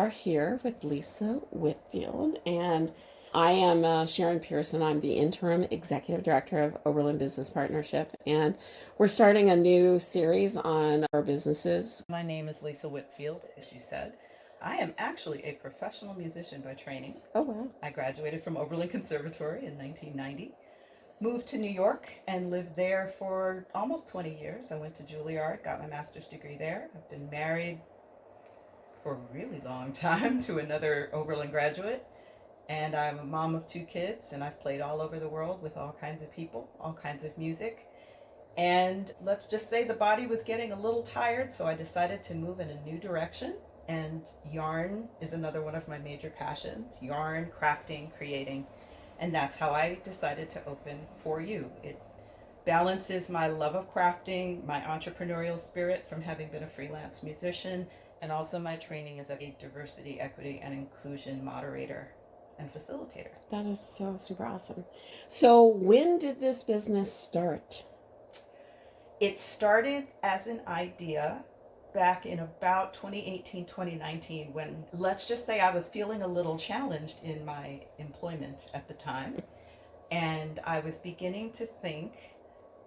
are here with Lisa Whitfield, and I am Sharon Pearson. I'm the interim executive director of Oberlin Business Partnership, and we're starting a new series on our businesses. My name is Lisa Whitfield, as you said. I am actually a professional musician by training. Oh, wow. I graduated from Oberlin Conservatory in 1990, moved to New York, and lived there for almost 20 years. I went to Juilliard, got my master's degree there. I've been married for a really long time to another Oberlin graduate. And I'm a mom of two kids, and I've played all over the world with all kinds of people, all kinds of music. And let's just say the body was getting a little tired, so I decided to move in a new direction. And yarn is another one of my major passions: yarn, crafting, creating. And that's how I decided to open For You. It balances my love of crafting, my entrepreneurial spirit from having been a freelance musician, and also my training as a diversity, equity, and inclusion moderator and facilitator. That is so super awesome. So, when did this business start? It started as an idea back in about 2018, 2019, when, let's just say, I was feeling a little challenged in my employment at the time. And I was beginning to think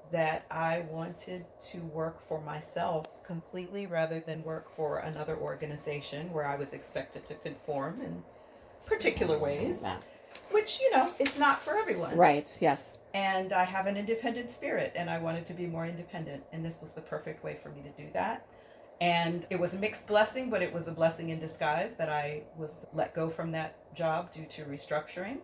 that I wanted to work for myself completely rather than work for another organization where I was expected to conform in particular ways, Yeah. which, it's not for everyone. Right, yes. And I have an independent spirit, and I wanted to be more independent, and this was the perfect way for me to do that. And it was a mixed blessing, but it was a blessing in disguise that I was let go from that job due to restructuring.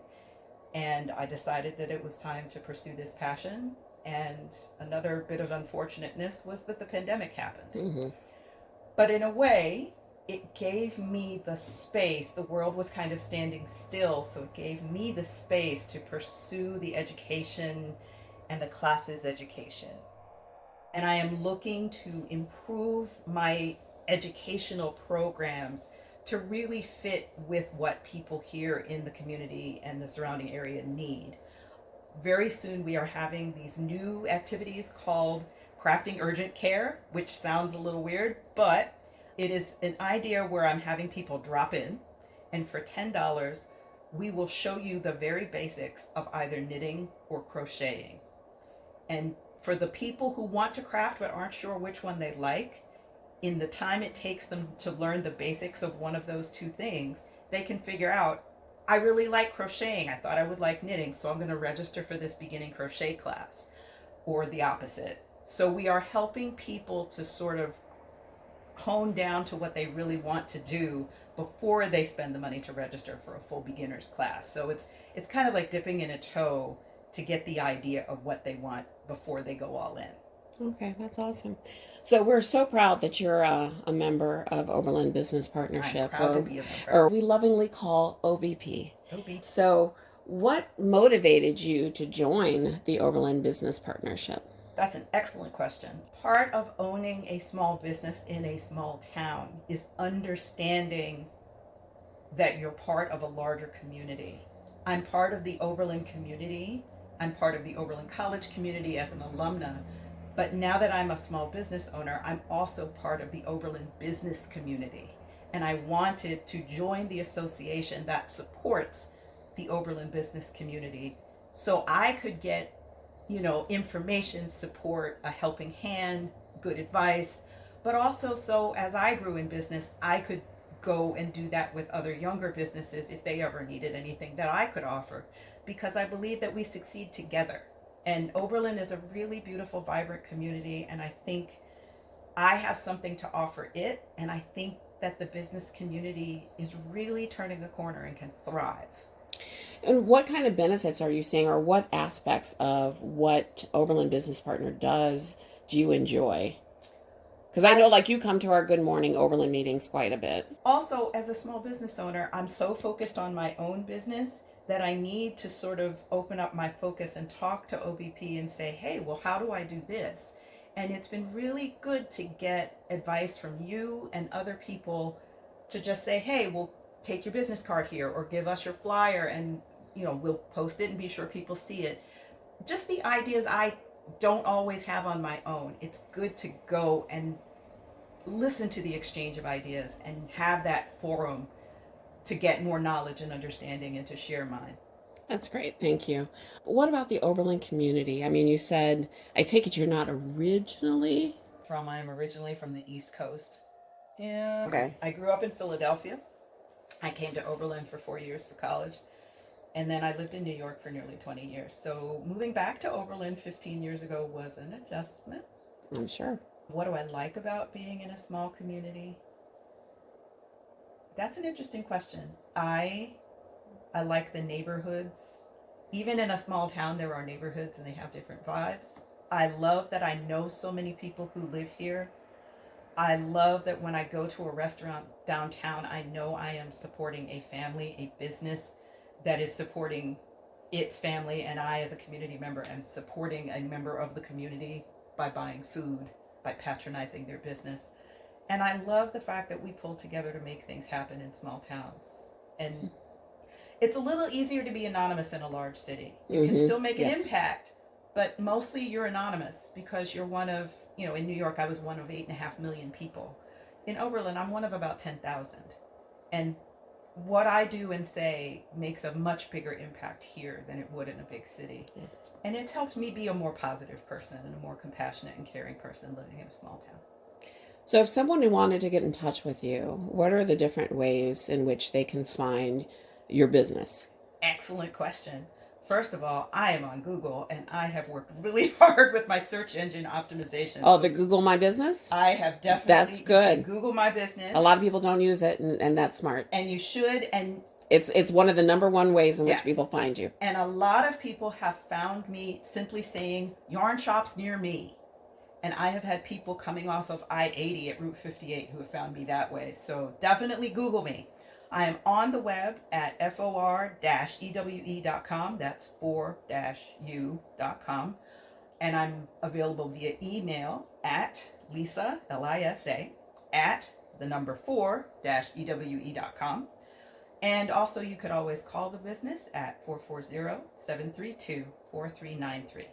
And I decided that it was time to pursue this passion. And another bit of unfortunateness was that the pandemic happened. Mm-hmm. But in a way, it gave me the space. The world was kind of standing still, so it gave me the space to pursue the education and the classes education. And I am looking to improve my educational programs to really fit with what people here in the community and the surrounding area need. Very soon we are having these new activities called Crafting Urgent Care, which sounds a little weird, but it is an idea where I'm having people drop in, and for $10, we will show you the very basics of either knitting or crocheting. And for the people who want to craft but aren't sure which one they like, in the time it takes them to learn the basics of one of those two things, they can figure out, I really like crocheting. I thought I would like knitting, so I'm going to register for this beginning crochet class, or the opposite. So we are helping people to sort of hone down to what they really want to do before they spend the money to register for a full beginner's class. So it's kind of like dipping in a toe to get the idea of what they want before they go all in. Okay, that's awesome. So we're so proud that you're a member of Oberlin Business Partnership, I'm proud to be a member. or we lovingly call OBP. OBP. So, what motivated you to join the Oberlin Business Partnership? That's an excellent question. Part of owning a small business in a small town is understanding that you're part of a larger community. I'm part of the Oberlin community. I'm part of the Oberlin College community as an alumna. But now that I'm a small business owner, I'm also part of the Oberlin business community. And I wanted to join the association that supports the Oberlin business community so I could get information, support, a helping hand, good advice, but also so as I grew in business, I could go and do that with other younger businesses if they ever needed anything that I could offer, because I believe that we succeed together. And Oberlin is a really beautiful, vibrant community, and I think I have something to offer it, and I think that the business community is really turning a corner and can thrive. And what kind of benefits are you seeing, or what aspects of what Oberlin Business Partner does do you enjoy? Because I know, like, you come to our Good Morning Oberlin meetings quite a bit. Also, as a small business owner, I'm so focused on my own business that I need to sort of open up my focus and talk to OBP and say, hey, well, how do I do this? And it's been really good to get advice from you and other people to just say, hey, well, take your business card here, or give us your flyer, and we'll post it and be sure people see it. Just the ideas I don't always have on my own. It's good to go and listen to the exchange of ideas and have that forum to get more knowledge and understanding and to share mine. That's great. Thank you. What about the Oberlin community? I mean, you said, I take it you're not originally. I'm originally from the East Coast. Yeah. Okay. I grew up in Philadelphia. I came to Oberlin for 4 years for college. And then I lived in New York for nearly 20 years. So moving back to Oberlin 15 years ago was an adjustment. I'm sure. What do I like about being in a small community? That's an interesting question. I like the neighborhoods. Even in a small town, there are neighborhoods and they have different vibes. I love that I know so many people who live here. I love that when I go to a restaurant downtown, I know I am supporting a family, a business that is supporting its family, and I, as a community member, am supporting a member of the community by buying food, by patronizing their business. And I love the fact that we pull together to make things happen in small towns. And it's a little easier to be anonymous in a large city. You can still make an impact, but mostly you're anonymous because you're one of, in New York, I was one of 8.5 million people. In Oberlin, I'm one of about 10,000. And what I do and say makes a much bigger impact here than it would in a big city. And it's helped me be a more positive person and a more compassionate and caring person living in a small town. So if someone wanted to get in touch with you, what are the different ways in which they can find your business? Excellent question. First of all, I am on Google and I have worked really hard with my search engine optimization. Oh, the Google My Business? I have definitely. That's good. Google My Business. A lot of people don't use it, and that's smart. And you should. And it's one of the number one ways in which people find you. And a lot of people have found me simply saying, yarn shops near me. And I have had people coming off of I-80 at Route 58 who have found me that way. So definitely Google me. I am on the web at for-ewe.com. That's for-u.com. And I'm available via email at Lisa, L-I-S-A, at the number 4-ewe.com. And also you could always call the business at 440-732-4393.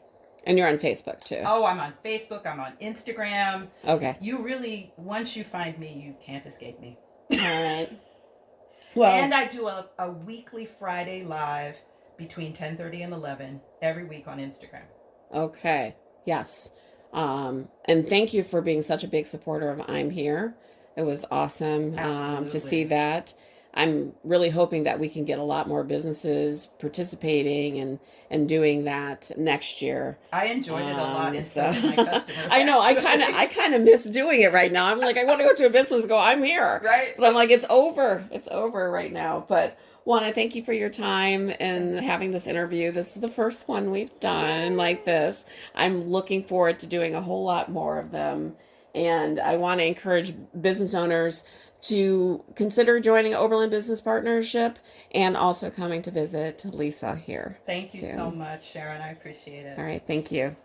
And you're on Facebook too. Oh, I'm on Facebook. I'm on Instagram. Okay. You really, once you find me, you can't escape me. All right. Well, and I do a weekly Friday live between 10:30 and 11 every week on Instagram. Okay. Yes. And thank you for being such a big supporter of I'm Here. It was awesome to see that. I'm really hoping that we can get a lot more businesses participating and doing that next year. I enjoyed it a lot, and so did my customers. I know. I kind of miss doing it right now. I'm like, I want to go to a business and go, I'm here. Right. But I'm like, it's over. It's over right now. But want to thank you for your time and having this interview. This is the first one we've done like this. I'm looking forward to doing a whole lot more of them. And I want to encourage business owners to consider joining Oberlin Business Partnership and also coming to visit Lisa here. Thank you so much, Sharon. I appreciate it. All right. Thank you.